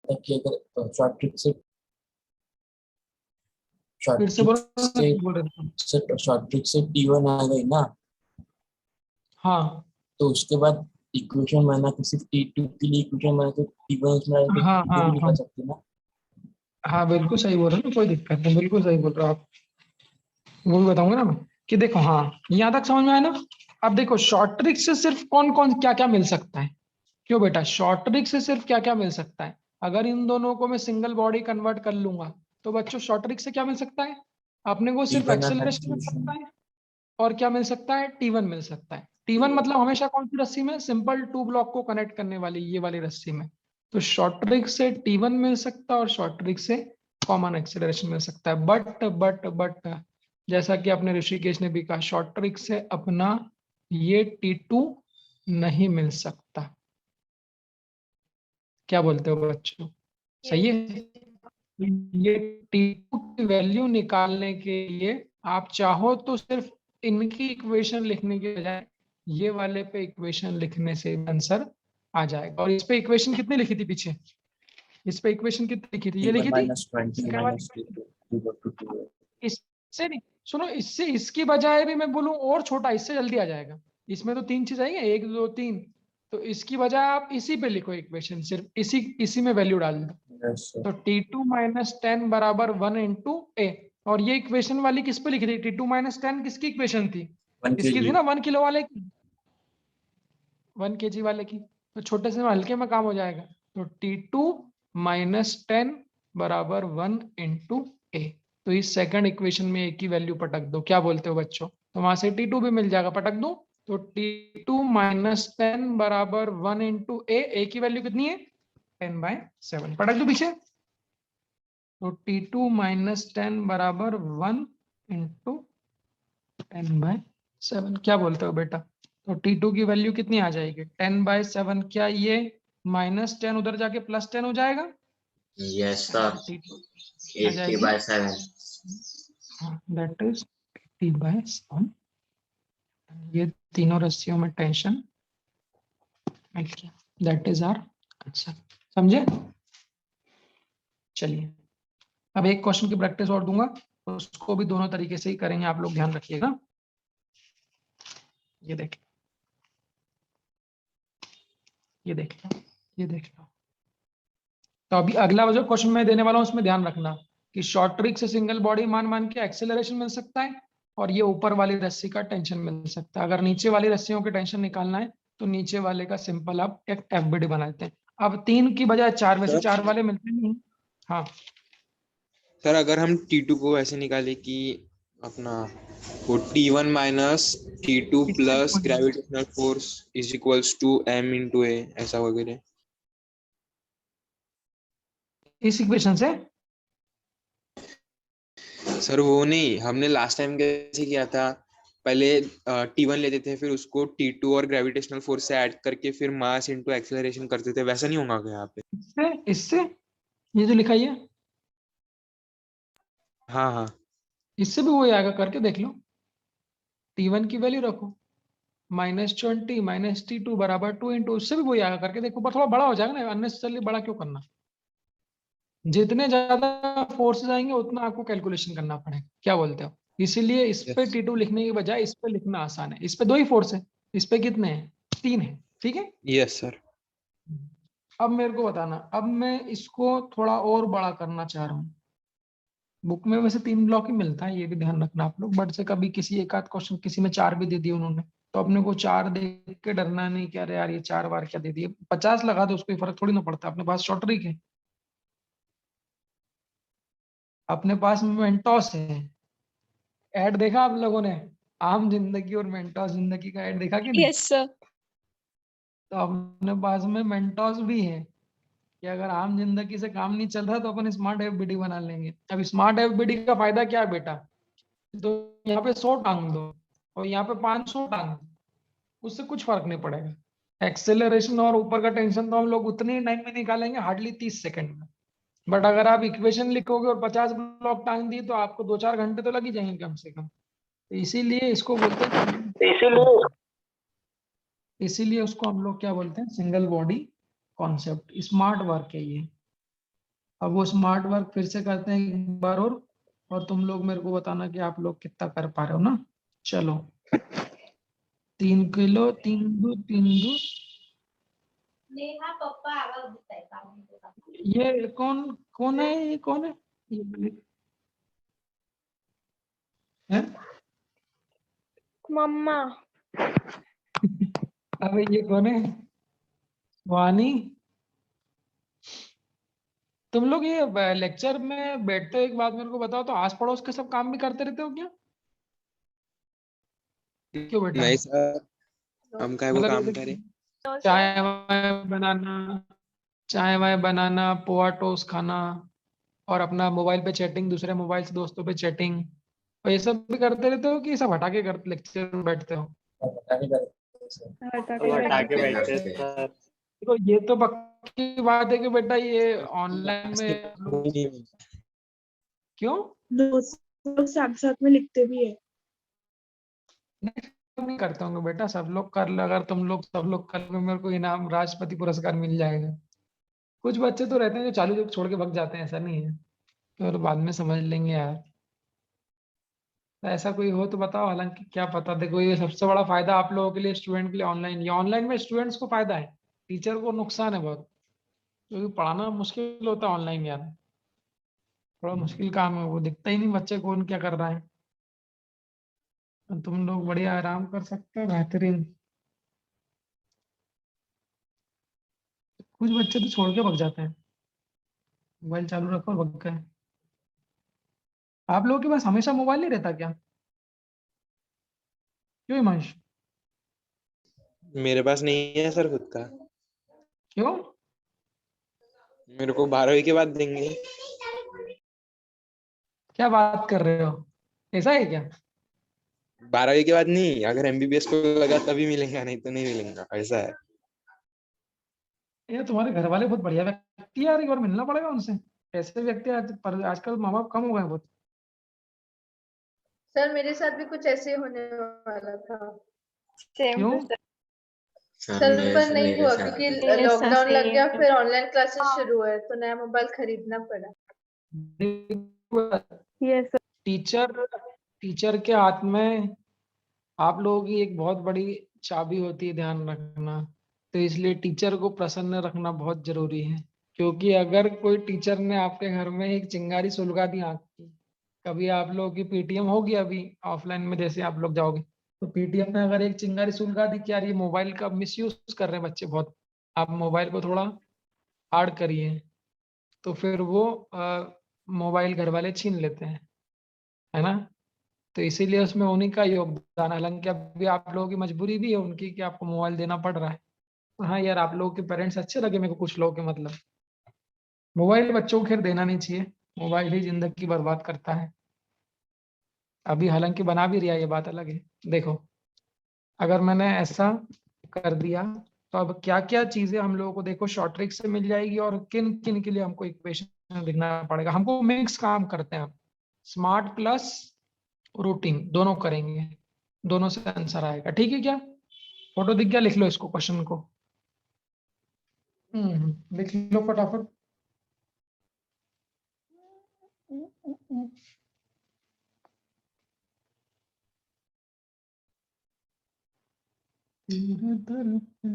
कि अगर short trick से फिर से बोलो, बोल रहे थे। शॉर्ट ट्रिक से T1 आ गई ना, हाँ तो उसके बाद इक्वेशन बना के सिर्फ T2 के लिए इक्वेशन बना के T1 उसमें डाल के हाँ T2 हाँ भी हाँ निकाल सकते हैं ना। हाँ, बिल्कुल सही बोल रहे हो ना, कोई दिक्कत नहीं, बिल्कुल सही बोल रहे हो आप। वो भी बताऊंगा ना मैं, कि देखो हाँ, यहाँ तक समझ में आया ना। अब देखो शॉर्ट ट्रिक से सिर्फ कौन कौन क्या क्या मिल सकता है। क्यों बेटा, शॉर्ट ट्रिक से सिर्फ क्या क्या मिल सकता है। अगर इन दोनों को मैं सिंगल बॉडी कन्वर्ट कर लूंगा, तो बच्चों शॉर्ट ट्रिक से क्या मिल सकता है, अपने को सिर्फ T1 और एक्सेलरेशन मिल एक्सीलरेशन। सकता है। और क्या मिल सकता है, टी1 मिल सकता है। टी1 मतलब हमेशा कौन सी रस्सी में, सिंपल टू ब्लॉक को कनेक्ट करने वाली ये वाली रस्सी में। तो शॉर्ट ट्रिक से टी1 मिल सकता है और शॉर्ट ट्रिक से कॉमन एक्सेलरेशन मिल सकता है। बट जैसा कि अपने ऋषिकेश ने भी कहा, शॉर्ट ट्रिक से अपना ये टी2 नहीं मिल सकता। क्या बोलते हो बच्चों, सही है। ये टी2 की वैल्यू निकालने के लिए आप चाहो तो सिर्फ इनकी इक्वेशन लिखने के बजाय ये वाले पे इक्वेशन लिखने से आंसर आ जाएगा। और इस पे इक्वेशन कितनी लिखी थी पीछे, इस पे इक्वेशन कितनी लिखी थी, ये T1 लिखी थी माइनस 20 सेकंड वाली माइनस equation। T2 T2 इससे नहीं, सुनो, इससे इसकी बजाय भी मैं बोलूं और छोटा, इससे जल्दी आ जाएगा। इसमें तो तीन चीज आएंगे, एक दो तीन। तो इसकी बजाय आप इसी पे लिखो इक्वेशन, सिर्फ इसी इसी में वैल्यू डाल दो। यस तो T2 - 10 बराबर 1 × A। और ये इक्वेशन वाली किस पे लिखी थी, T2 - 10 किसकी इक्वेशन थी, 1 इसकी थी kg। ना 1 किलो वाले की, 1 kg वाले की। तो छोटे से में हल्के में काम हो जाएगा। तो T2 - 10 बराबर 1 × A। तो इस सेकंड इक्वेशन में एक ही वैल्यू पटक दो। क्या बोलते हो बच्चों, तो वहां से T2 भी मिल जाएगा, पटक दो। तो T2 - 10 बराबर 1 × A। ए की वैल्यू कितनी है, 10/7, पटक दो पीछे। तो T2 - 10 बराबर 1 × 10/7। क्या बोलते हो बेटा, तो T2 की वैल्यू कितनी आ जाएगी, 10/7। क्या ये -10 उधर जाके +10 हो जाएगा। यस सर, T2 आ जाएगी, 80/7। हाँ, दैट इज 80/7। ये तीनों रस्सियों में टेंशन मिल गया, दैट इज आर आंसर। समझे। चलिए, अब एक क्वेश्चन की प्रैक्टिस और दूंगा, तो उसको भी दोनों तरीके से ही करेंगे, आप लोग ध्यान रखिएगा। ये देख, ये देख लो, ये देख लो। तो अभी अगला जो क्वेश्चन मैं देने वाला हूं उसमें ध्यान रखना कि शॉर्ट ट्रिक से सिंगल बॉडी मान मान के एक्सेलरेशन मिल सकता है, और ये ऊपर वाली रस्सी का टेंशन मिल सकता है। अगर नीचे वाली रस्सियों के टेंशन निकालना है, तो नीचे वाले का सिंपल आप एक एफबीडी बना देते हैं। अब 3 की बजाय 4, वैसे 4 वाले मिलते नहीं। हाँ, सर अगर हम T2 को ऐसे निकाले कि अपना वो T1 - T2 plus gravitational force is equals to M × A, ऐसा वगैरह। इस इक्वेशन से सर वो नहीं, हमने लास्ट टाइम कैसे किया था, पहले T1 लेते थे, फिर उसको T2 और ग्रेविटेशनल फोर्स से ऐड करके फिर मास इनटू एक्सेलरेशन करते थे, वैसा नहीं होगा क्या यहाँ पे। इससे ये जो लिखा ही है, हाँ हाँ। इससे भी वही आएगा, करके देख लो। T1 की वैल्यू रखो, -20 -T2 बराबर 2 × उससे भी वही आएगा, करके देखो। पर थोड़ा बड़ा हो जाएगा ना, अननेसेसरली बड़ा क्यों करना। जितने ज्यादा फोर्सेस आएंगे उतना आपको कैलकुलेशन करना पड़ेगा। क्या बोलते हो, इसीलिए इस पे यस T2 लिखने की बजाय इस पे लिखना आसान है। इस पे 2 ही फोर्स है, इस पे कितने हैं, 3 है। ठीक है, यस सर। अब मेरे को बताना, अब मैं इसको थोड़ा और बड़ा करना चाह रहा हूँ। बुक में वैसे 3 ब्लॉक ही मिलता है, ये भी ध्यान रखना आप लोग। बट से कभी किसी एक आध क्वेश्चन किसी में 4 भी दे दिए उन्होंने, तो अपने को 4 देख के डरना नहीं कि अरे यार ये 4 बार क्या दे दिए। 50 लगा दो, उसको फर्क थोड़ी ना पड़ता, अपने पास शॉर्ट ट्रिक है, अपने पास मेंटोस है। ऐड देखा आप लोगों ने, आम जिंदगी और मेंटोस जिंदगी का ऐड देखा कि नहीं। Yes sir. तो अपने पास में मेंटोस भी है, कि अगर आम जिंदगी से काम नहीं चल रहा तो अपन स्मार्ट एफबीडी बना लेंगे। अब स्मार्ट एफबीडी का फायदा क्या है बेटा, तो यहाँ पे 100 टांग दो और यहाँ पे 500 टांग दो, उससे कुछ फर्क नहीं पड़ेगा। एक्सेलरेशन और ऊपर का टेंशन तो हम लोग उतने ही टाइम में निकालेंगे, हार्डली 30 सेकंड में। बट अगर आप इक्वेशन लिखोगे और 50 ब्लॉक टांग दिए, तो आपको 2-4 घंटे तो लग ही जाएंगे कम से कम। तो इसीलिए इसको बोलते हैं, इसीलिए उसको हम लोग क्या बोलते हैं, single body concept. Smart work है ये। अब वो स्मार्ट वर्क फिर से करते हैं एक बार और तुम लोग मेरे को बताना कि आप लोग कितना कर पा रहे हो ना। चलो 3 किलो 3 दो 3 दो। ये कौन कौन है, ये कौन है, ये है? मम्मा। अबे ये कौन है, वानी? तुम लोग ये लेक्चर में बैठते हो, एक बात मेरे को बताओ, तो आस पड़ोस के सब काम भी करते रहते हो क्या? क्यों बेटा? नहीं सर, हम काय वो मतलब काम जैसे करें। चाय वाय बनाना, चाय वाय बनाना, पोहा टोस्ट खाना, और अपना मोबाइल पे चैटिंग, दूसरे मोबाइल से दोस्तों पे चैटिंग, और ये सब भी करते रहते हो कि सब हटा के कर लेक्चर में बैठते हो? पता नहीं करते हटा तो हटा के के बैठते बैठते हैं सर। देखो ये तो पक्की बात है कि बेटा ये ऑनलाइन में आप लोग क्यों दोस्त लोग साथ साथ में लिखते भी है। नहीं करते होंगे बेटा, सब लोग कर लो, अगर तुम लोग सब लोग कर लो मेरे को इनाम राष्ट्रपति पुरस्कार मिल जाएगा। कुछ बच्चे तो रहते हैं जो चालू छोड़ के भग जाते हैं, ऐसा नहीं है, तो बाद में समझ लेंगे यार। ऐसा कोई हो तो बताओ, हालांकि क्या पता, देखो ये सबसे बड़ा फायदा आप लोगों के लिए, स्टूडेंट के लिए ऑनलाइन, ये ऑनलाइन में स्टूडेंट्स को फायदा है, टीचर को नुकसान है बहुत, क्योंकि पढ़ाना मुश्किल होता है ऑनलाइन यार, थोड़ा मुश्किल काम है, वो दिखता ही नहीं बच्चे कौन क्या कर रहा है। तुम लोग बढ़िया आराम कर सकते हो, बेहतरीन। कुछ बच्चे तो छोड़ के भग जाते हैं, मोबाइल चालू रखो और भग गए। आप लोगों के पास हमेशा मोबाइल नहीं रहता क्या? क्यों हिमांश? मेरे पास नहीं है सर खुद का। क्यों? मेरे को 12वीं के बाद देंगे। क्या बात कर रहे हो, ऐसा है क्या? 12वीं के बाद नहीं, अगर एमबीबीएस को लगा तभी मिलेगा, नहीं तो नहीं मिलेगा, ऐसा है। ये तुम्हारे घर वाले बहुत बढ़िया व्यक्ति है यार, एक बार मिलना पड़ेगा उनसे। ऐसे व्यक्ति आज पर आजकल माँ बाप कम हो गए हैं बहुत। सर मेरे साथ भी कुछ ऐसे ही होने वाला था। सेम क्यों? To sir. सर सर मेरे पर नहीं मेरे हुआ साथ क्योंकि भी। लॉकडाउन लग गया, फिर ऑनलाइन क्लासेस शुरू हुए तो नया मोबाइल खरीदना पड़ा। यस टीचर टीचर के हाथ में आप लोगों की एक बहुत बड़ी चाबी होती है, ध्यान रखना। तो इसलिए टीचर को प्रसन्न रखना बहुत जरूरी है, क्योंकि अगर कोई टीचर ने आपके घर में एक चिंगारी सुलगा दी आँख की, कभी आप लोगों की पीटीएम होगी अभी ऑफलाइन में, जैसे आप लोग जाओगे तो पीटीएम में अगर एक चिंगारी सुलगा दी कि यार ये मोबाइल का मिसयूज कर रहे हैं बच्चे बहुत, आप मोबाइल को थोड़ा हार्ड करिए, तो फिर वो मोबाइल घर वाले छीन लेते हैं, है ना। तो इसीलिए उसमें उन्हीं का योगदान है, हालांकि अभी आप लोगों की मजबूरी भी है उनकी कि आपको मोबाइल देना पड़ रहा है। हाँ यार, आप लोगों के पेरेंट्स अच्छे लगे मेरे को, कुछ लोगों के मतलब। मोबाइल बच्चों को खैर देना नहीं चाहिए, मोबाइल ही जिंदगी बर्बाद करता है। अभी हालांकि बना भी रहा है, ये बात अलग है। देखो अगर मैंने ऐसा कर दिया तो अब क्या क्या चीजें हम लोगों को देखो शॉर्ट ट्रिक से मिल जाएगी, और किन किन के लिए हमको इक्वेशन लिखना पड़ेगा। हमको मिक्स काम करते हैं हम, स्मार्ट प्लस रूटिंग दोनों करेंगे, दोनों से आंसर आएगा, ठीक है क्या? फोटो दिख गया, लिख लो इसको, क्वेश्चन को। लिख लो फटाफट। तेरे दर पे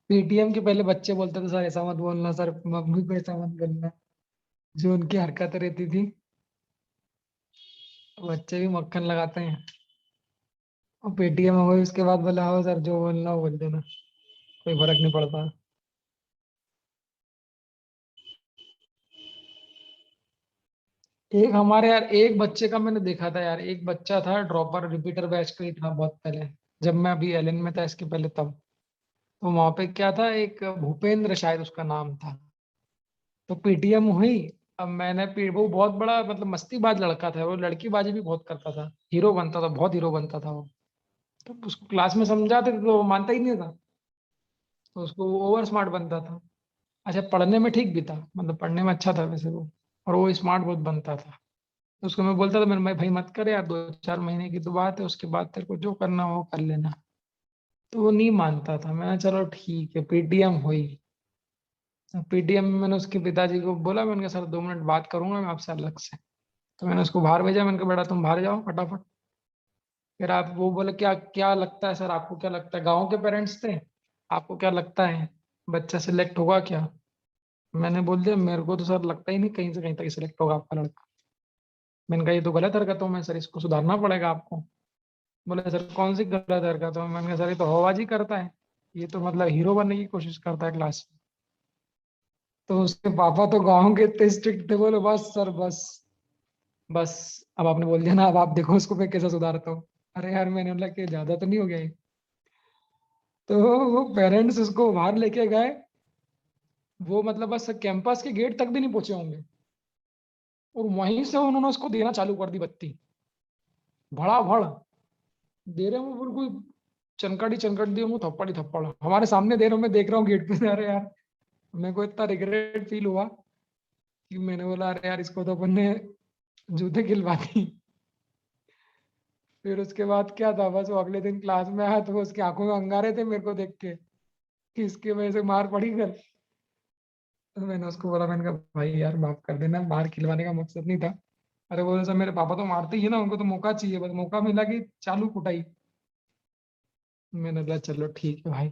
पेटीएम के पहले बच्चे बोलते थे सर ऐसा मत बोलना, सर मम्मी को ऐसा मत करना, जो उनकी हरकत रहती थी। बच्चे भी मक्खन लगाते हैं, और पेटीएम हो गई उसके बाद बोला हो सर जो बोलना हो बोल देना, कोई फर्क नहीं पड़ता। एक हमारे यार एक बच्चे का मैंने देखा था यार, एक बच्चा था ड्रॉपर, रिपीटर बैच का ही था बहुत पहले, जब मैं अभी एलन में था इसके पहले तब। तो वहां पे क्या था, एक भूपेंद्र शायद उसका नाम था। तो पीटीएम हुई, अब वो बहुत बड़ा मतलब मस्तीबाज लड़का था, वो लड़कीबाजी भी बहुत करता था, हीरो बनता था, बहुत हीरो बनता था वो। तो उसको क्लास में समझाते थे तो वो मानता ही नहीं था। तो उसको वो ओवर स्मार्ट बनता था। अच्छा, पढ़ने में ठीक भी था, मतलब पढ़ने में अच्छा था वैसे वो, और वो स्मार्ट बहुत बनता था। तो उसको मैं बोलता था, मेरे भाई मत कर यार, 2-4 महीने की तो बात है, उसके बाद तेरे को जो करना हो वो कर लेना। तो वो नहीं मानता था। मैंने चलो ठीक है, पीटीएम हुई। पीटीएम में मैंने उसके पिताजी को बोला, मैंने कहा सर 2 मिनट बात करूंगा मैं आपसे अलग से। तो मैंने उसको बाहर भेजा, मैंने कहा बेटा तुम बाहर जाओ फटाफट। फिर आप, वो बोले क्या क्या लगता है सर, आपको क्या लगता है, गाँव के पेरेंट्स थे, आपको क्या लगता है बच्चा सिलेक्ट होगा क्या? मैंने बोल दिया मेरे को तो सर लगता ही नहीं कहीं से कहीं तक सिलेक्ट होगा आपका लड़का। मैंने कहा ये तो गलत हरकतों में सर, इसको सुधारना पड़ेगा आपको। बोले सर कौन सी गलत हरकतों में? मैंने कहा सर ये तो हवाबाजी करता है, ये तो मतलब हीरो बनने की कोशिश करता है क्लास में। तो उसके पापा तो गाँव के इतने स्ट्रिक्ट थे, बोले बस सर बस, बस अब आपने बोल दिया ना, अब आप देखो उसको मैं कैसे सुधारता हूँ। अरे यार मैंने बोला कि ज्यादा तो नहीं हो गया ये? तो वो पेरेंट्स उसको बाहर लेके गए, वो मतलब बस कैंपस के गेट तक भी नहीं पहुंचे होंगे, और वहीं से उन्होंने उसको देना चालू कर दी बत्ती, भड़ा भड़ दे रहे हो बिल्कुल, चनकाड़ी चनकट दी हूँ, थप्पड़ ही थप्पड़ हमारे सामने दे रहा हूँ, मैं देख रहा हूँ गेट पे से। अरे यार मेरे को इतना रिग्रेट फील हुआ कि मैंने बोला अरे यार इसको तो अपन ने जूते खिलवा दी। फिर उसके बाद क्या था, बस वो अगले दिन क्लास में आया तो उसकी आंखों में अंगारे थे मेरे को देख के कि इसकी वजह से मार पड़ी कर। तो मैंने उसको बोला, मैंने कहा भाई यार माफ कर देना, मार खिलवाने का मकसद नहीं था। अरे बोले सर मेरे पापा तो मारते ही है ना, उनको तो मौका चाहिए, बस मौका मिला कि चालू कुटाई। मैंने बोला चलो ठीक है भाई।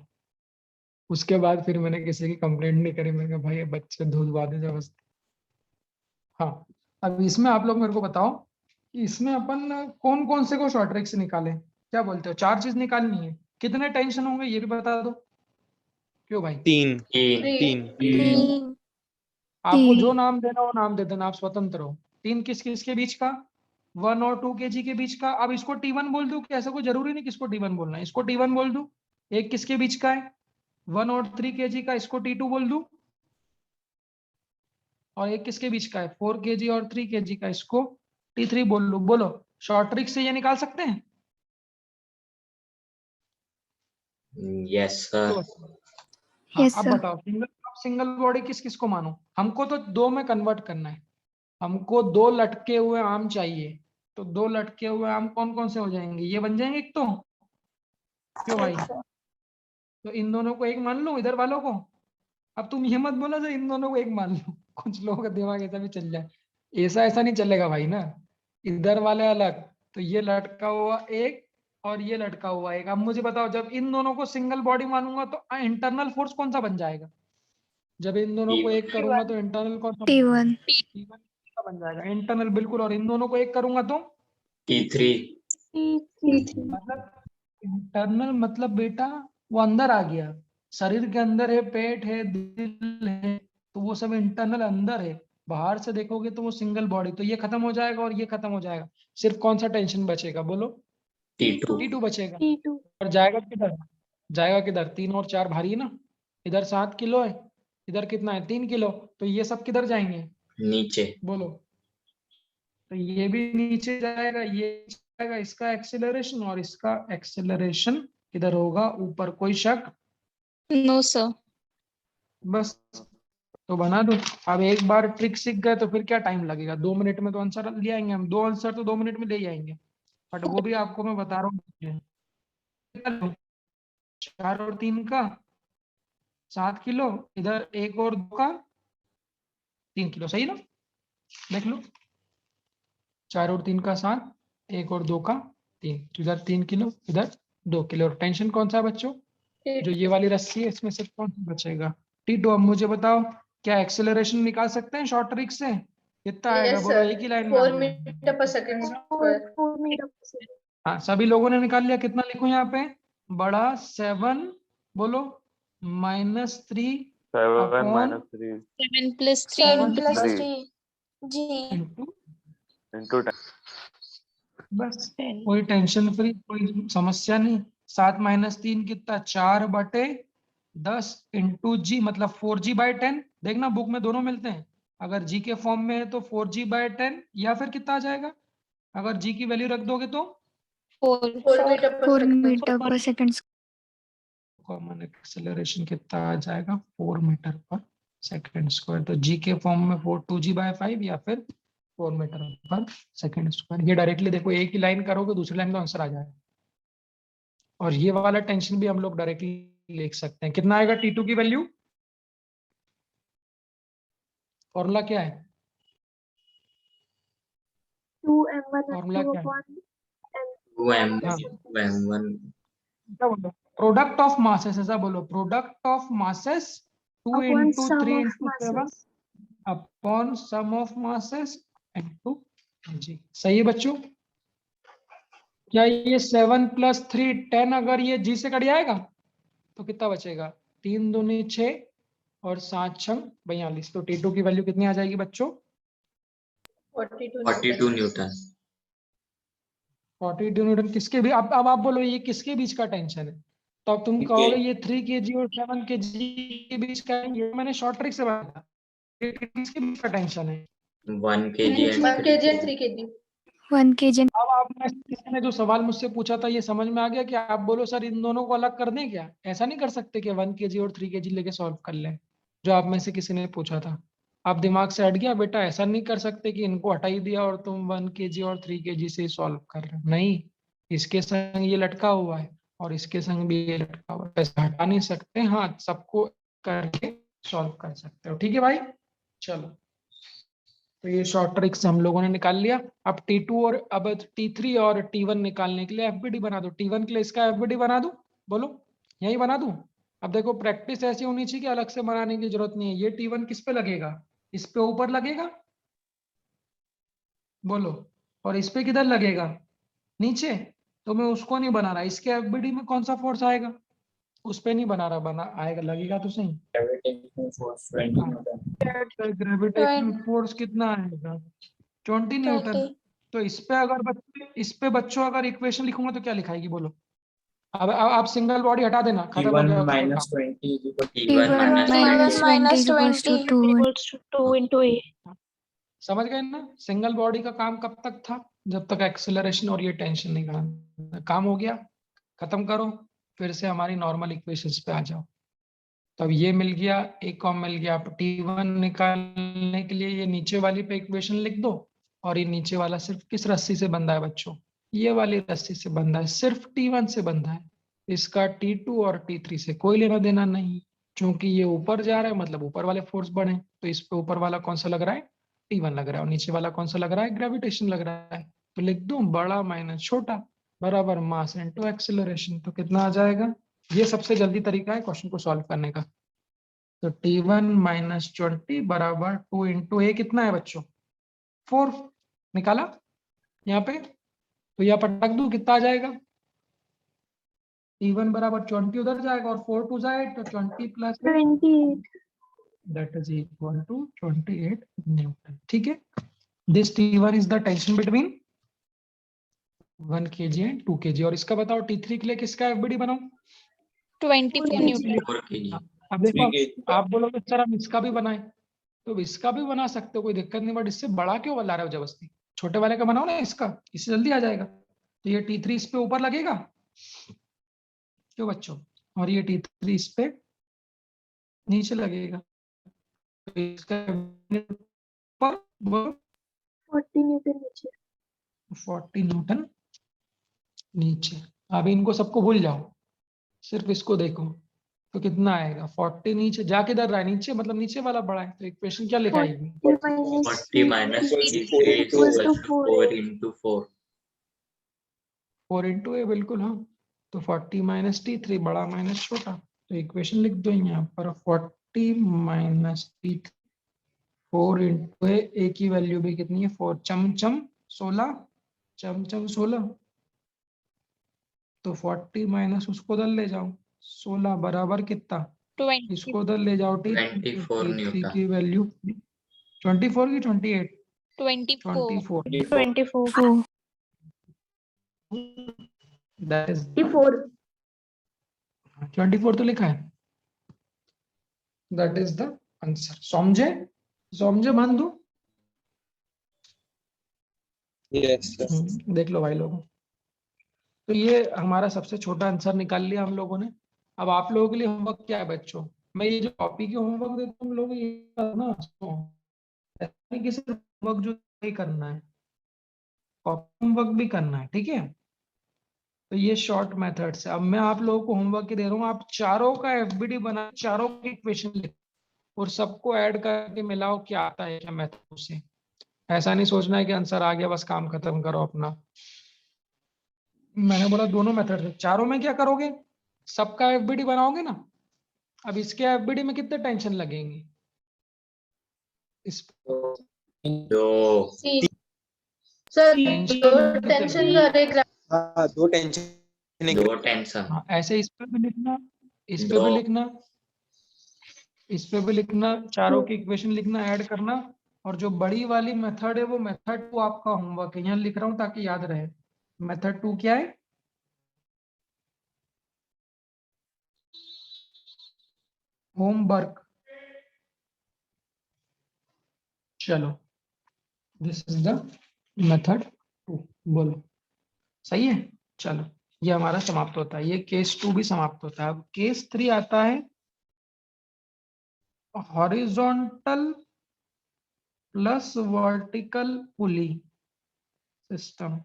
उसके बाद फिर मैंने किसी की कंप्लेंट नहीं करी, मैंने कहा भाई ये बच्चे धूलवा दे जबरदस्ती। हाँ, अब इसमें आप लोग मेरे को बताओ कि इसमें अपन कौन कौन से को शॉर्ट ट्रिक से निकालें, क्या बोलते हो? 4 चीज निकालनी है, कितने टेंशन होंगे ये भी बता दो। क्यों भाई? 3 3 3 3 आपको जो नाम देना हो नाम दे देना, आप स्वतंत्र हो। 3 किस किस के बीच का? 1 और 2 kg के बीच का। अब इसको T1 बोल दूं कि ऐसा कोई जरूरी नहीं कि इसको T1 बोलना है, इसको T1 बोल दूं। एक किसके बीच का है? 1 और 3 kg का, इसको T2 बोल दूं। और एक किसके बीच का है? 4 kg और 3 kg का, इसको T3 बोल लूं। बोलो, शॉर्ट ट्रिक से ये निकाल सकते हैं? Yes sir. तो हाँ, यस अब सर। बताओ सिंगल सिंगल बॉडी किस किस को मानो? हमको तो 2 में कन्वर्ट करना है। हमको 2 लटके हुए आम चाहिए। तो 2 लटके हुए आम कौन कौन से हो जाएंगे? ये बन जाएंगे एक तो। क्यों भाई? तो इन दोनों को एक मान लो, इधर वालों को। अब तुम ये मत बोलो सर इन दोनों को एक मान लो। कुछ लोगों का दिमाग ऐसा भी चल जाए। ऐसा ऐसा नहीं चलेगा भाई ना। इधर वाले अलग, तो ये लटका हुआ एक और ये लटका हुआ एक। अब मुझे बताओ, जब इन दोनों को सिंगल बॉडी मानूंगा तो इंटरनल फोर्स कौन सा बन जाएगा? जब इन दोनों को एक करूंगा तो इंटरनल कौन सा बन T1 जाएगा? T1 का बन जाएगा इंटरनल, बिल्कुल। और इन दोनों को एक करूंगा तो T3 मतलब इंटरनल मतलब बेटा वो अंदर आ गया, शरीर के अंदर है, पेट है, दिल है, तो वो सब इंटरनल अंदर है। बाहर से देखोगे तो वो सिंगल बॉडी, तो ये खत्म हो जाएगा और ये खत्म हो जाएगा। सिर्फ कौन सा टेंशन बचेगा बोलो? T2 T2 बचेगा। और जाएगा किधर? जाएगा किधर? 3 और 4 भारी है ना, इधर 7 किलो है, इधर कितना है? 3 किलो। तो ये सब किधर जाएंगे नीचे। बोलो? तो ये भी नीचे जाएगा, ये जाएगा, इसका एक्सेलरेशन और इसका एक्सेलरेशन किधर होगा? ऊपर। कोई शक? No sir. बस, तो बना दो। अब एक बार ट्रिक सीख गए तो फिर क्या टाइम लगेगा? 2 मिनट में तो आंसर ले आएंगे हम, 2 आंसर तो 2 मिनट में ले ही आएंगे। बट वो भी आपको मैं बता रहा हूँ, 4 और 3 का 7 किलो, इधर 1 और 2 का 3 किलो, सही ना? देख लो, 4 और 3 का 7, 1 और 2 का 3, तो इधर 3 किलो, इधर 2 किलो। और टेंशन कौन सा है बच्चों? जो ये वाली रस्सी है इसमें से कौन सा बचेगा? T2। अब मुझे बताओ, क्या एक्सेलरेशन निकाल सकते हैं शॉर्ट ट्रिक से? कितना आएगा यस बोलो, सर, एक ही लाइन में आ 4 जाएगा। मीटर पर सेकंड स्क्वायर। हाँ, सभी लोगों ने निकाल लिया? कितना लिखूं यहाँ पे? बड़ा 7, बोलो, -3 7 अपॉन minus 3 7+3 जी। इंटू। into 10. बस, कोई टेंशन फ्री, कोई समस्या नहीं। 7 - 3 कितना? 4/10 इंटू जी, मतलब 4g/10। देखना बुक में दोनों मिलते हैं। अगर जी के फॉर्म में है तो 4g/10, या फिर कितना आ जाएगा अगर जी की वैल्यू रख दोगे तो? 4 4 मीटर पर 4 सेकंड। मीटर पर सेकंड। कॉमन एक्सेलरेशन कितना आ जाएगा 4 मीटर पर सेकंड स्क्वायर। तो जी के फॉर्म में 2g/5 या फिर 4 मीटर पर सेकंड स्क्वायर। ये डायरेक्टली देखो एक ही लाइन करोगे दूसरी लाइन का आंसर आ जाएगा। और ये वाला टेंशन भी हम लोग डायरेक्टली लिख सकते हैं। कितना आएगा T2 की वैल्यू? फॉर्मूला क्या है? 2m1 फॉर्मूला क्या है? हाँ। 2m1 क्या बोलो? प्रोडक्ट ऑफ मासेस, ऐसा बोलो, product of masses 2 upon into sum 3 of into 7 masses. Upon sum of masses into G. सही है बच्चों? क्या ये 7 + 3 10 अगर ये जी से कट जाएगा तो कितना बचेगा? 3 दूनी 6 और 7 छंग 42। तो T2 की वैल्यू कितनी आ जाएगी बच्चों? 42 न्यूटन। 42 न्यूटन। किसके भी अब आप बोलो ये किसके बीच का टेंशन है? तो अब तुम कहोगे ये 3 kg और 7 kg के बीच का है। ये मैंने शॉर्ट ट्रिक से बताया, ये किसके बीच का टेंशन है? 1 kg and 1 3 kg and kg। 3 kg। 1 kg अब आपने किसी ने जो सवाल मुझसे पूछा था ये समझ में आ गया कि आप बोलो सर इन दोनों को अलग कर दें क्या? ऐसा नहीं कर सकते कि 1 kg और 3 kg लेके सॉल्व कर लें, जो आप में से किसी ने पूछा था। आप दिमाग से हट गया बेटा? ऐसा नहीं कर सकते कि इनको हटा ही दिया और तुम 1 kg और 3 kg से सॉल्व कर रहे हो। नहीं, इसके संग ये लटका हुआ है और इसके संग भी ये लटका हुआ है, ऐसा हटा नहीं सकते। हाँ, सबको करके सॉल्व कर सकते हो। ठीक है भाई, चलो। तो ये शॉर्ट ट्रिक से हम लोगों ने निकाल लिया। अब T2 और अब T3 और T1 निकालने के लिए एफबीडी बना दो। T1 के लिए इसका एफबीडी बना दूं? बोलो, यही बना दूं? अब देखो प्रैक्टिस ऐसी होनी चाहिए कि अलग से बनाने की जरूरत नहीं है। ये T1 किस पे लगेगा? इस पे ऊपर लगेगा, बोलो। और इस पे किधर लगेगा? नीचे। तो मैं उसको नहीं बना रहा। इसके एफबीडी में कौन सा फोर्स आएगा? उस पे नहीं बना रहा, बना आएगा, लगेगा तो सही। Gravitational force 20 Newton। Gravitational force कितना आएगा? 20 न्यूटन। तो इस पे अगर इस पे बच्चों अगर इक्वेशन लिखूंगा तो क्या लिखाएगी बोलो? अब आप सिंगल बॉडी हटा देना, खत्म हो T1 गया उसका minus काम। 20 is equal to T1 minus 20 -20 equals to 2 equals to 2 into a. समझ गए ना? सिंगल बॉडी का काम कब तक था? जब तक एक्सेलरेशन और ये टेंशन नहीं करना। काम हो गया, खत्म करो, फिर से हमारी नॉर्मल इक्वेशंस पे आ जाओ। तो अब ये मिल गया, एक और मिल गया। अब T1 निकालने के लिए ये नीचे वाली पे इक्वेशन लिख दो। और ये नीचे वाला सिर्फ किस रस्सी से बंधा है बच्चों? ये वाली रस्सी से बंधा है, सिर्फ T1 से बंधा है। इसका T2 और T3 से कोई लेना देना नहीं, क्योंकि ये ऊपर जा रहा है, मतलब ऊपर वाले फोर्स बढ़े। तो इस पे ऊपर वाला कौन सा लग रहा है? T1 लग रहा है। और नीचे वाला कौन सा लग रहा है? ग्रेविटेशन लग रहा है। तो लिख दूं बड़ा माइनस छोटा बराबर मास इनटू एक्सेलरेशन। तो कितना आ जाएगा? ये सबसे जल्दी तरीका है क्वेश्चन को सॉल्व करने का। तो T1 - 20 बराबर 2 इंटू ए कितना है बच्चों? 4 निकाला यहाँ पे। तो यहाँ पर रख दूं, कितना आ जाएगा? T1 बराबर 20 उधर जाएगा और 4 2 जाए तो 20 + 28. that is equal to 28 Newton. ठीक है, this T1 is the tension between 1 kg and 2 kg। और इसका बताओ T3 के लिए किसका एफबीडी बनाऊं? 24 न्यूटन। 4 kg। अब देखो आप बोलोगे सर हम इसका भी बनाए, तो इसका भी बना सकते हो, कोई दिक्कत नहीं। बट इससे बड़ा क्यों ला रहे हो जबरदस्ती? छोटे वाले का बनाओ ना इसका, इससे जल्दी आ जाएगा। तो ये T3 इस पे ऊपर लगेगा क्यों बच्चों? और ये T3 इस पे नीचे लगेगा। तो इसका ऊपर 40 न्यूटन नीचे. 40 न्यूटन नीचे। अभी इनको सबको भूल जाओ, सिर्फ इसको देखो। तो कितना आएगा? 40 नीचे जाके इधर रहा है, नीचे मतलब नीचे वाला बड़ा है। तो इक्वेशन क्या लिखाएगी? 40 minus T3 T3 is equals to equal to 4 into 4। 4 into ए, बिल्कुल हाँ। तो 40 - T3 बड़ा माइनस छोटा। तो इक्वेशन लिख दो यहाँ पर 40 - T3 4 इंटू ए की वैल्यू भी कितनी है? 4 चमचम 16 चमचम 16। तो 40 माइनस उसको उधर ले जाओ 16 बराबर कितना? 20 इसको उधर ले जाओ24 T3 न्यूटन। की वैल्यू 24 की 28 24 24 दैट इज 24. 24 तो लिखा है। That is the answer. समझे? समझे बंधु? Yes sir. देख लो भाई लोगों, तो ये हमारा सबसे छोटा आंसर निकाल लिया हम लोगों ने। अब आप लोगों के लिए होमवर्क क्या है बच्चों, मैं ये जो कॉपी के होमवर्क देता हूँ तुम लोग ये करना, ऐसा नहीं कि सिर्फ होमवर्क जो ही करना है, कॉपी होमवर्क भी करना है, ठीक है। तो ये शॉर्ट मेथड से अब मैं आप लोगों को होमवर्क दे रहा हूँ, आप चारों का एफबीडी बना, चारों की इक्वेशन लिखो और सबको ऐड करके मिलाओ क्या आता है क्या मेथड से। ऐसा नहीं सोचना है कि आंसर आ गया बस काम खत्म करो अपना। मैंने बोला दोनों मेथड से, चारों में क्या करोगे, सबका एफबीडी बनाओगे ना। अब इसके एफबीडी में कितने टेंशन लगेंगे, इस दो सर टेंशन दो कितने टेंशन लगेंगे? और एक हाँ, दो टेंशन दो टेंशन हाँ, ऐसे इस पे भी लिखना, इस पे दो भी लिखना, इस पे भी लिखना, चारों की इक्वेशन लिखना, ऐड करना। और जो बड़ी वाली मेथड है वो मेथड 2 आपका होमवर्क है, यहाँ लिख रहा हूँ ताकि याद रहे। मेथड 2 क्या है, होमवर्क। चलो दिस इज द मेथड 2, बोलो सही है। चलो ये हमारा समाप्त होता है, ये केस 2 भी समाप्त होता है। अब केस 3 आता है, हॉरिजॉन्टल प्लस वर्टिकल पुली सिस्टम।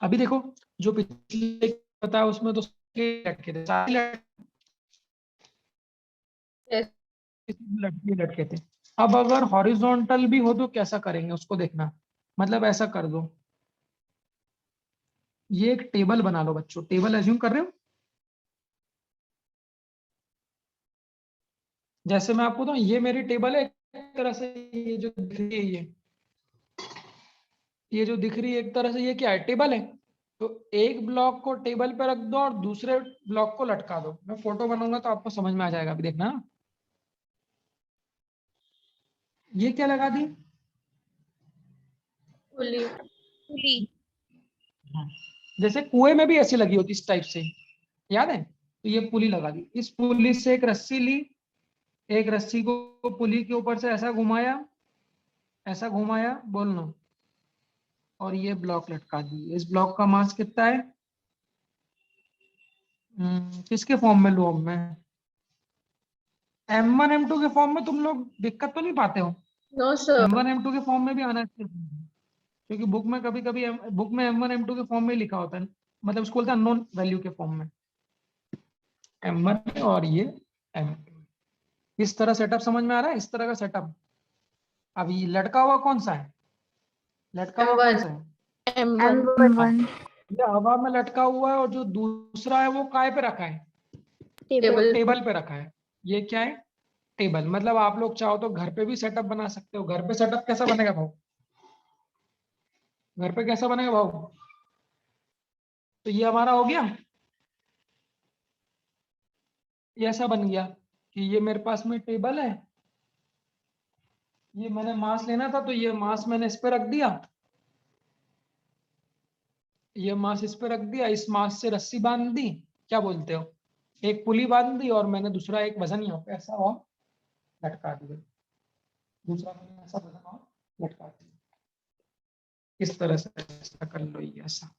अभी देखो जो पिछले बताया उसमें तो लटके थे, सारे लटके थे। अब अगर हॉरिजॉन्टल भी हो तो कैसा करेंगे उसको देखना, मतलब ऐसा कर दो, ये एक टेबल बना लो बच्चों, टेबल एज्यूम कर रहे हो। जैसे मैं आपको बताऊं ये मेरी टेबल है एक तरह से, ये जो दिख रही है ये जो दिख रही है एक तरह से ये क्या है, टेबल है। तो एक ब्लॉक को टेबल पे रख दो और दूसरे ब्लॉक को लटका दो, मैं फोटो बनाऊंगा तो आपको समझ में आ जाएगा, अभी देखना। ये क्या लगा दी, पुली। पुली। जैसे कुएं में भी ऐसी लगी होती इस टाइप से, याद है। तो ये पुली लगा दी, इस पुली से एक रस्सी ली, एक रस्सी को पुली के ऊपर से ऐसा घुमाया बोलना, और ये ब्लॉक लटका दी। इस ब्लॉक का मास कितना है, किसके फॉर्म में लूं अब मैं, M1 M2 के फॉर्म में तुम लोग दिक्कत तो नहीं पाते हो, नो सर। M1 M2 के फॉर्म में भी आना चाहिए, क्योंकि बुक में कभी कभी बुक में M1 M2 के फॉर्म में ही लिखा होता है, मतलब उसको बोलते हैं अननोन वैल्यू के फॉर्म में, M1 और ये M2। इस तरह सेटअप समझ में आ रहा है, इस तरह का सेटअप। अब ये लटका हुआ कौन सा है, लटका हुआ कौन सा है, M1 ये हवा में लटका हुआ है, और जो दूसरा है वो काय पे रखा है, टेबल। टेबल पे रखा है। ये क्या है, टेबल। मतलब आप लोग चाहो तो घर पे भी सेटअप बना सकते हो। घर पे सेटअप कैसा बनेगा भाऊ, घर पे कैसा बनेगा भाऊ, तो ये हमारा हो गया, ये ऐसा बन गया कि ये मेरे पास में टेबल है, ये मैंने मास लेना था तो ये मास मैंने इस पे रख दिया, ये मास इस पे रख दिया, इस मास से रस्सी बांध दी, क्या बोलते हो, एक पुली बांध दी, और मैंने दूसरा एक वजन यहाँ पे ऐसा और लटका दिया, दूसरा मैंने ऐसा वजन और लटका दिया। इस तरह से ऐसा कर लो, ये ऐसा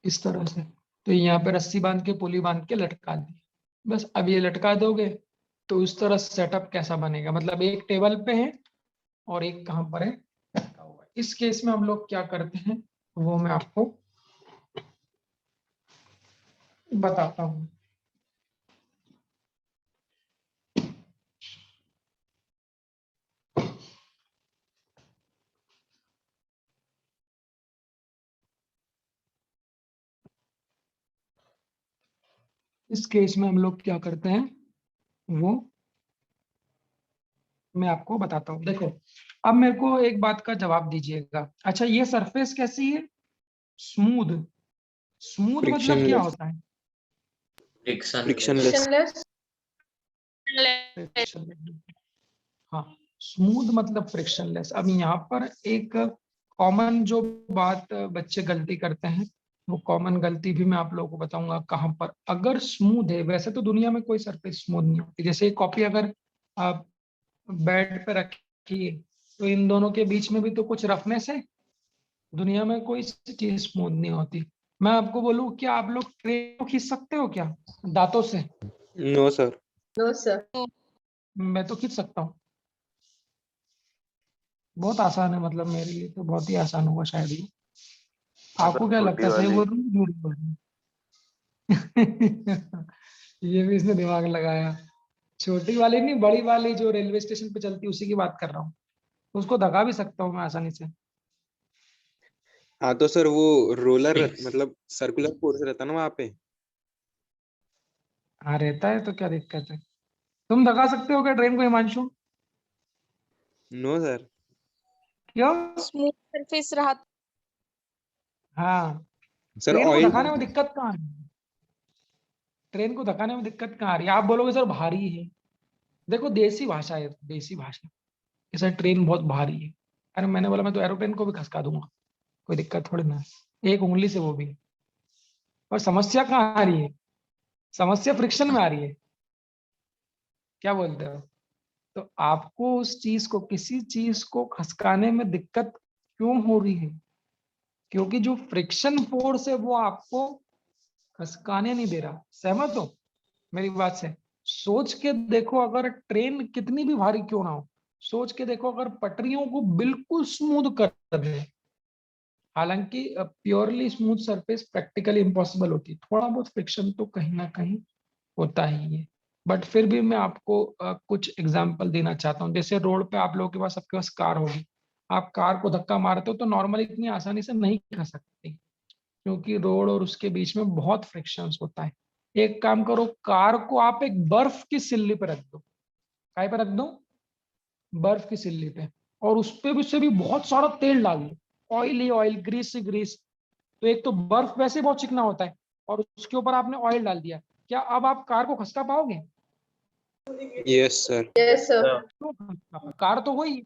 इस तरह से। तो यहाँ पे रस्सी बांध के पुली बांध के लटका दी, बस। अब ये लटका दोगे तो उस तरह सेटअप कैसा बनेगा, मतलब एक टेबल पे है और एक कहाँ पर है, लटका हुआ है। इस केस में हम लोग क्या करते हैं वो मैं आपको बताता हूँ। इस केस में हम लोग क्या करते हैं वो मैं आपको बताता हूँ। देखो अब मेरे को एक बात का जवाब दीजिएगा, अच्छा ये सरफेस कैसी है, स्मूथ। स्मूथ मतलब क्या फ्रिक्शनलेस। होता है, फ्रिक्शनलेस। फ्रिक्शनलेस। हाँ, स्मूथ मतलब फ्रिक्शनलेस। अब यहाँ पर एक कॉमन जो बात बच्चे गलती करते हैं, वो कॉमन गलती भी मैं आप लोगों को बताऊंगा कहाँ पर। अगर स्मूथ है, वैसे तो दुनिया में कोई सरफेस स्मूथ नहीं होती, जैसे कॉपी अगर आप बेड पे रखिए तो इन दोनों के बीच में भी तो कुछ रफनेस है, दुनिया में कोई चीज स्मूथ नहीं होती। मैं आपको बोलूं क्या आप लोग ट्रेन को खींच सकते हो क्या दांतों से? No sir. No sir. मैं तो खींच सकता हूँ। बहुत आसान है, मतलब मेरे लिए तो बहुत ही आसान होगा शायद ये। आपको क्या लगता है, सही बोल रहा हूँ झूठ बोल रहा हूँ? ये भी इसने दिमाग लगाया। छोटी वाली नहीं, बड़ी वाली जो रेलवे स्टेशन पे चलती है उसी की बात कर रहा हूँ। उसको दगा भी सकता हूँ मैं आसानी से। हाँ तो सर वो रोलर मतलब सर्कुलर फोर्स रहता ना वहाँ पे। हाँ रहता है, तो क्या दिक्कत है? तुम दगा सकते हो क्या ट्रेन को हिमांशु? No sir. क्यों? स्मूथ सरफेस रहा। हाँ, सर ट्रेन को ऑयल धकाने में दिक्कत कहाँ है? ट्रेन को धकाने में दिक्कत कहाँ आ रही है? आप बोलोगे सर भारी है। देखो देसी भाषा है, देसी भाषा कि सर ट्रेन बहुत भारी है। अरे मैंने बोला मैं तो एरोप्लेन को भी खसका दूंगा, कोई दिक्कत थोड़ी ना है। एक उंगली से, वो भी। और समस्या कहाँ आ रही है? समस्या फ्रिक्शन में आ रही है। क्या बोलते हो? तो आपको उस चीज को, किसी चीज को खसकाने में दिक्कत क्यों हो रही है? क्योंकि जो फ्रिक्शन फोर्स है वो आपको खसकाने नहीं दे रहा। सहमत हो मेरी बात से? सोच के देखो, अगर ट्रेन कितनी भी भारी क्यों ना हो, सोच के देखो अगर पटरियों को बिल्कुल स्मूथ कर दे, हालांकि purely smooth surface practically impossible होती है, थोड़ा बहुत फ्रिक्शन तो कहीं ना कहीं होता ही है। बट फिर भी मैं आपको कुछ एग्जांपल देना चाहता हूँ। जैसे रोड पे आप लोगों के पास, आपके पास कार होगी, आप कार को धक्का मारते हो तो नॉर्मली इतनी आसानी से नहीं खा सकते, क्योंकि रोड और उसके बीच में बहुत फ्रिक्शन होता है। एक काम करो, कार को आप एक बर्फ की सिल्ली पे रख दो। काय पे रख दो? बर्फ की सिल्ली पे। और उस पे भी से भी बहुत सारा तेल डाल दो, ऑयल ही ऑयल, ग्रीस ही ग्रीस। तो एक तो बर्फ वैसे ही बहुत चिकना होता है, और उसके ऊपर आपने ऑयल डाल दिया, क्या अब आप कार को खसका पाओगे? Yes sir. Yes sir. तो कार तो वही,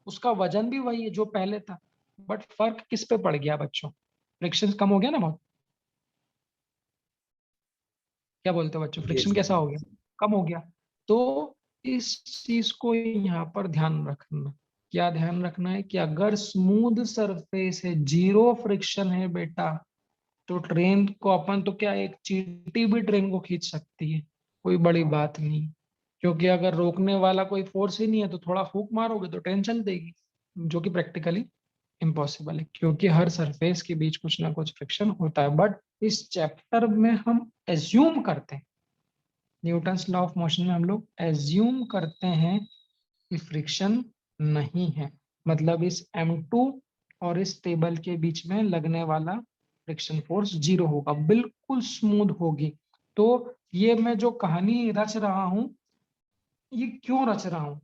उसका वजन भी वही है जो पहले था, बट फर्क किस पे पड़ गया बच्चों? फ्रिक्शन कम हो गया ना बहुत। क्या बोलते हो बच्चों, फ्रिक्शन यस। कैसा हो गया? कम हो गया। तो इस चीज को यहाँ पर ध्यान रखना। क्या ध्यान रखना है कि अगर स्मूथ सरफेस है, जीरो फ्रिक्शन है बेटा, तो ट्रेन को अपन तो क्या, एक चींटी भी ट्रेन को खींच सकती है, कोई बड़ी बात नहीं। क्योंकि अगर रोकने वाला कोई फोर्स ही नहीं है तो थोड़ा फूंक मारोगे तो ट्रेन चल देगी, जो कि प्रैक्टिकली इम्पॉसिबल है, क्योंकि हर सरफेस के बीच कुछ ना कुछ फ्रिक्शन होता है। बट इस चैप्टर में हम एज्यूम करते हैं, न्यूटन्स लॉ ऑफ मोशन में हम लोग एज्यूम करते हैं कि फ्रिक्शन नहीं है। मतलब इस M2 और इस टेबल के बीच में लगने वाला फ्रिक्शन फोर्स जीरो होगा, बिल्कुल स्मूथ होगी। तो ये मैं जो कहानी रच रहा हूं, ये क्यों रच रहा हूं?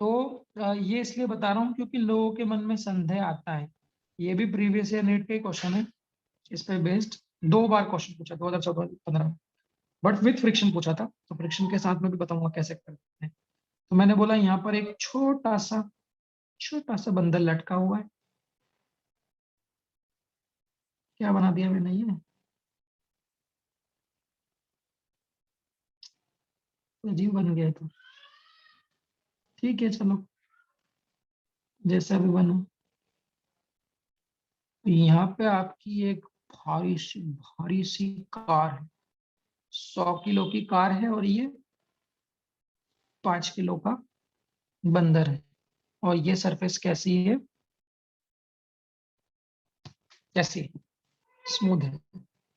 तो ये इसलिए बता रहा हूँ क्योंकि लोगों के मन में संदेह आता है। ये भी प्रीवियस ईयर नीट का ही क्वेश्चन है, इस पे बेस्ड 2 बार क्वेश्चन पूछा, 2014-15, बट विथ फ्रिक्शन पूछा था। तो फ्रिक्शन के साथ में भी बताऊंगा कैसे करते हैं। तो मैंने बोला यहाँ पर एक छोटा सा बंदर लटका हुआ है। क्या बना दिया मैंने ये? अजीब बन गया तो ठीक है, चलो जैसा भी बना। तो यहाँ पे आपकी एक भारी सी कार है, 100 किलो की कार है, और ये 5 किलो का बंदर है। और ये सरफेस कैसी है? कैसी? स्मूथ है।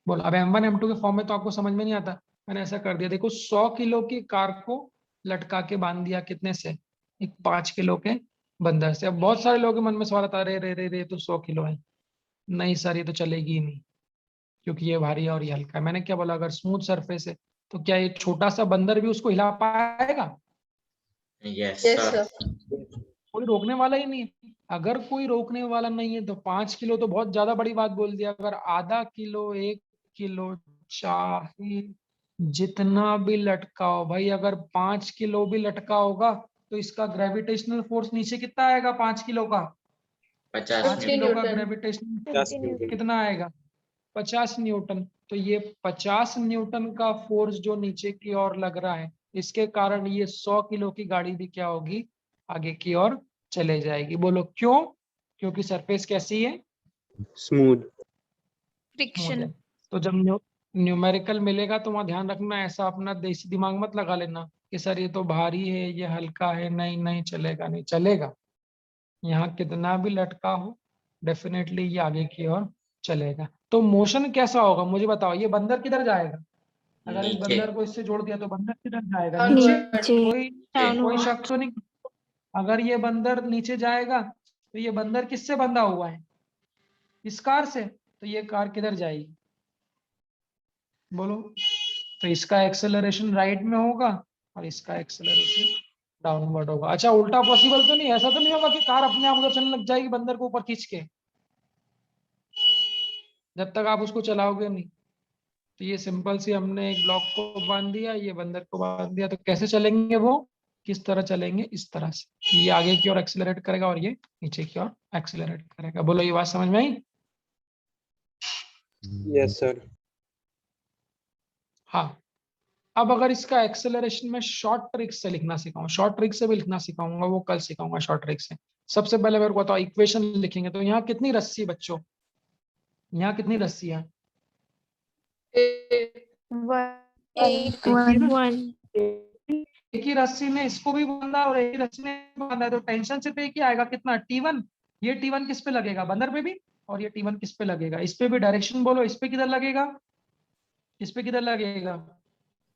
बोलो। अब M1 M2 के फॉर्म में तो आपको समझ में नहीं आता, मैंने ऐसा कर दिया। देखो 100 किलो की कार को लटका के बांध दिया कितने से? एक 5 किलो के बंदर से। अब बहुत सारे लोगों के मन में सवाल आता है, रे रे रे रे तो 100 किलो है। नहीं सर, ये तो चलेगी ही नहीं, क्योंकि ये भारी है और ये हल्का है। मैंने क्या बोला, अगर स्मूथ सरफेस है तो क्या ये छोटा सा बंदर भी उसको हिला पाएगा? Yes yes sir. सर। कोई रोकने वाला ही नहीं है। अगर कोई रोकने वाला नहीं है तो 5 किलो तो बहुत ज्यादा बड़ी बात बोल दिया। अगर आधा किलो, 1 किलो, चाहे जितना भी लटका हो भाई, अगर 5 किलो भी लटका होगा तो इसका ग्रेविटेशनल फोर्स नीचे कितना आएगा? 5 किलो का, 50 पांच 50 किलो का न्यूटन। Gravitational 50 Newton. कितना आएगा? 50 न्यूटन। तो ये 50 न्यूटन का फोर्स जो नीचे की ओर लग रहा है, इसके कारण ये 100 किलो की गाड़ी भी क्या होगी? आगे की ओर चले जाएगी। बोलो क्यों? क्योंकि सरफेस कैसी है? स्मूथ। फ्रिक्शन तो जब न्यूमेरिकल मिलेगा तो वहां ध्यान रखना, ऐसा अपना देसी दिमाग मत लगा लेना कि सर ये तो भारी है, ये हल्का है, नहीं नहीं चलेगा, नहीं चलेगा। यहाँ कितना भी लटका हो डेफिनेटली ये आगे की ओर चलेगा। तो मोशन कैसा होगा मुझे बताओ, ये बंदर किधर जाएगा? अगर इस नीचे बंदर को इससे जोड़ दिया तो बंदर किधर जाएगा? Downward. नीचे। कोई Downward. शक तो नहीं? अगर ये बंदर नीचे जाएगा तो ये बंदर किससे बंधा हुआ है? इस कार से। तो ये कार किधर जाएगी बोलो? तो इसका एक्सेलरेशन राइट में होगा और इसका एक्सेलरेशन डाउनवर्ड होगा। अच्छा, उल्टा पॉसिबल तो नहीं? ऐसा तो नहीं होगा कि कार अपने आप उधर चलने लग जाएगी बंदर को ऊपर खींच के, जब तक आप उसको चलाओगे नहीं। तो ये सिंपल सी हमने एक ब्लॉक को बांध दिया, ये बंदर को बांध दिया, तो कैसे चलेंगे वो? किस तरह चलेंगे? इस तरह से। ये आगे की ओर एक्सेलरेट करेगा और ये नीचे की ओर एक्सेलरेट करेगा। बोलो, ये बात समझ में आई? Yes sir. हाँ। अब अगर इसका एक्सेलरेशन में शॉर्ट ट्रिक से लिखना सिखाऊं, शॉर्ट ट्रिक से भी लिखना सिखाऊंगा, वो कल सिखाऊंगा शॉर्ट ट्रिक से। सबसे पहले मेरे को बताओ, इक्वेशन लिखेंगे तो यहाँ कितनी रस्सी बच्चों? यहाँ कितनी रस्सी है? एक ही रस्सी ने इसको भी बांधा और एक ही रस्सी ने बांधा है, तो टेंशन सिर्फ एक ही आएगा, कितना? T1। ये T1 किस पे लगेगा? बंदर पे भी। और ये T1 किस पे लगेगा? इस पे भी। डायरेक्शन बोलो, इस पे किधर लगेगा? इस पे किधर लगेगा?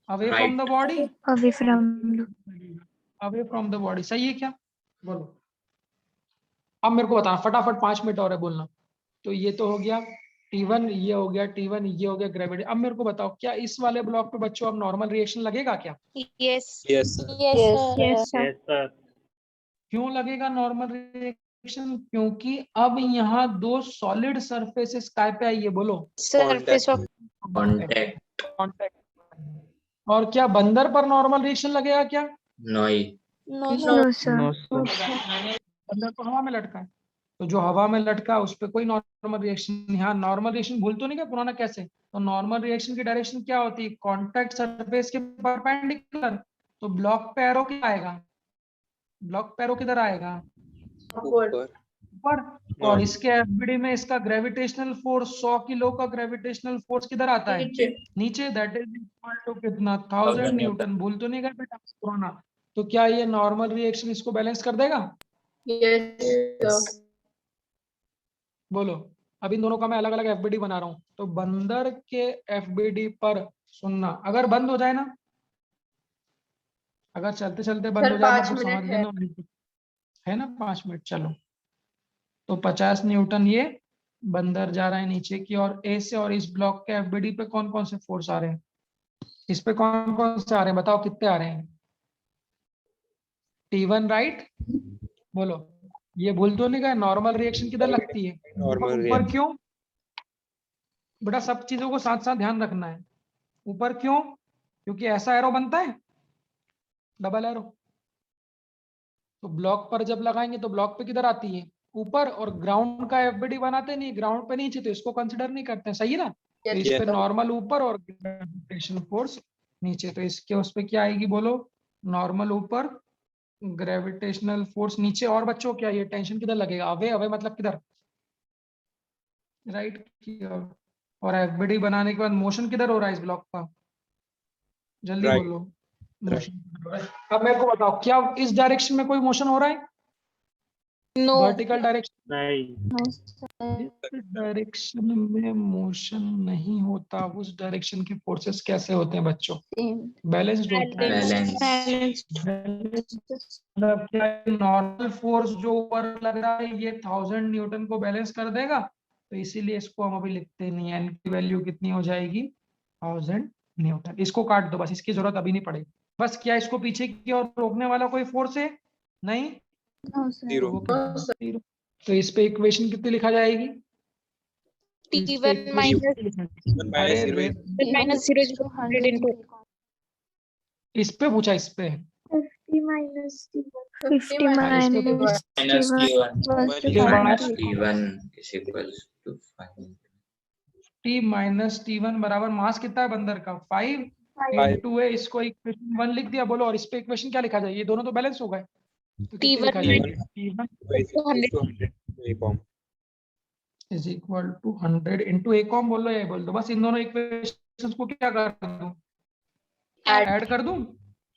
Away from the body. away from away from the body. सही है क्या? बोलो। अब मेरे को बताना फटाफट, 5 मिनट और है बोलना। तो ये तो हो गया T1, ये हो गया T1, ये हो गया ग्रेविटी। अब मेरे को बताओ, क्या इस वाले ब्लॉक पे बच्चों अब नॉर्मल रिएक्शन लगेगा क्या? yes yes sir. yes sir Yes, sir. क्यों लगेगा नॉर्मल रिएक्शन? क्योंकि अब यहाँ दो सॉलिड सरफेसेस काय पे आई है? बोलो। surface of contact contact. और क्या बंदर पर नॉर्मल रिएक्शन लगेगा क्या? नॉई no sir No, sir. बंदर तो हवा में लटका है, तो जो हवा में लटका है उस पर कोई नॉर्मल रिएक्शन। यहाँ नॉर्मल रिएक्शन भूल तो नहीं गया पुराना कैसे? तो नॉर्मल रिएक्शन की डायरेक्शन क्या होती है? कांटेक्ट सरफेस के परपेंडिकुलर। तो ब्लॉक पे एरो क्या आएगा? ब्लॉक पे एरो किधर आएगा? ऊपर ऊपर। और इसके एफबीडी में इसका ग्रेविटेशनल फोर्स 100 किलो का ग्रेविटेशनल फोर्स किधर आता है? नीचे नीचे। दैट इज इक्वल टू कितना? 1000 न्यूटन। भूल तो नहीं गए बेटा पुराना? तो क्या ये नॉर्मल रिएक्शन इसको बैलेंस कर देगा? यस बोलो। अब इन दोनों का मैं अलग अलग एफबीडी बना रहा हूं। तो बंदर के एफबीडी पर सुनना, अगर बंद हो जाए ना, अगर चलते चलते बंद सर, हो जाए 5 मतलब समझ मिनट है। लेना, है ना? 5 मिनट। चलो, तो 50 न्यूटन ये बंदर जा रहा है नीचे की और ए से। और इस ब्लॉक के एफबीडी पे कौन कौन से फोर्स आ रहे हैं? इस पे कौन कौन से आ रहे हैं? बताओ कितने आ रहे हैं? T1 right. बोलो। ये भूल तो नहीं गए, नॉर्मल रिएक्शन किधर लगती है? नॉर्मल ऊपर। रिएक्शन। क्यों बेटा? सब चीजों को साथ साथ ध्यान रखना है। ऊपर क्यों? क्योंकि ऐसा एरो बनता है, डबल एरो। तो ब्लॉक पर जब लगाएंगे तो ब्लॉक पे किधर आती है? ऊपर। और ग्राउंड का एफबीडी बनाते नहीं, ग्राउंड पे नीचे, तो इसको कंसिडर नहीं करते हैं। सही है ना? तो इस पे नॉर्मल ऊपर और ग्रेविटेशन फोर्स नीचे। तो इसके उस पे क्या आएगी? बोलो। नॉर्मल ऊपर, ग्रेविटेशनल फोर्स नीचे। और बच्चों क्या ये टेंशन किधर लगेगा? अवे। अवे मतलब किधर? राइट की ओर। और एफबीडी बनाने के बाद मोशन किधर हो रहा है इस ब्लॉक का? जल्दी Right. बोलो। मोशन। अब मेरे को बताओ, क्या इस डायरेक्शन में कोई मोशन हो रहा है? no vertical direction. नहीं. इस डायरेक्शन में मोशन नहीं होता। उस डायरेक्शन के फोर्सेस कैसे होते हैं बच्चों? बैलेंस्ड होते हैं। बैलेंस मतलब क्या नॉर्मल फोर्स जो ऊपर लग रहा है ये 1000 न्यूटन को बैलेंस कर देगा, तो इसीलिए इसको हम अभी लिखते नहीं है। एन की वैल्यू कितनी हो जाएगी? 1000 न्यूटन। इसको काट दो बस, इसकी जरूरत अभी नहीं पड़ेगी। बस क्या इसको पीछे की ओर रोकने वाला कोई फोर्स है? नहीं। जीरो। वो कितना? zero। तो इस पे इक्वेशन कितनी लिखा जाएगी? T1 minus अरे रे, minus 0 is 100 into इस पे पूछा, इस पे 50 minus T1. 50 minus minus T1 was T1 is equals to 5 T minus T1 बराबर मास कितना है बंदर का? 5 Five. इंटू है। इसको इक्वेशन 1 लिख दिया। बोलो। और इस पे इक्वेशन क्या लिखा जाए? ये दोनों तो बैलेंस हो गए, तो कितनी T1 लिखा जाएगी? T1 200 100 फॉर्म। Is equal to 100 into A कॉम बोल लो या बोल दो, बस इन दोनों इक्वेशंस को क्या कर दूं, ऐड कर दूं,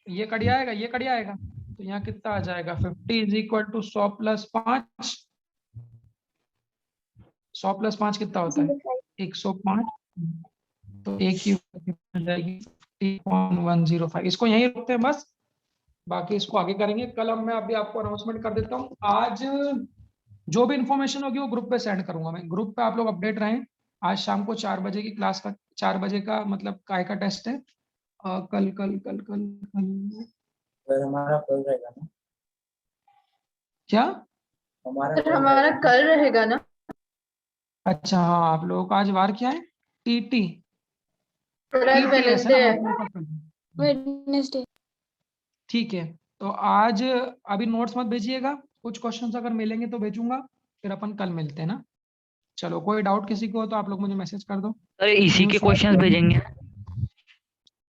ये कट जाएगा ये कट जाएगा, तो यहाँ कितना आ जाएगा 50 is equal to 100 plus 5, 100 plus 5 कितना होता है 105, तो एक ही हो जाएगी 50.105। इसको यहीं रखते हैं बस, बाकी इसको आगे करेंगे कल। अब मैं अभी आपको अनाउंसमेंट कर देता हूँ, आज जो भी इंफॉर्मेशन होगी वो ग्रुप पे सेंड करूंगा मैं, ग्रुप पे आप लोग अपडेट रहें। आज शाम को 4 बजे की क्लास का 4 बजे का मतलब काय का टेस्ट है, कल कल कल कल कल सर हमारा कल रहेगा ना, क्या सर हमारा कल रहेगा ना। अच्छा हाँ, आप लोगों का आज वार क्या है टीटी, सर आज वेडनेसडे है। वेडनेसडे। ठीक है, तो आज अभी नोट्स मत भेजिएगा, कुछ क्वेश्चंस अगर मिलेंगे तो भेजूंगा, फिर अपन कल मिलते हैं ना। चलो कोई डाउट किसी को हो तो आप लोग मुझे मैसेज कर दो। सर इसी के क्वेश्चंस भेजेंगे।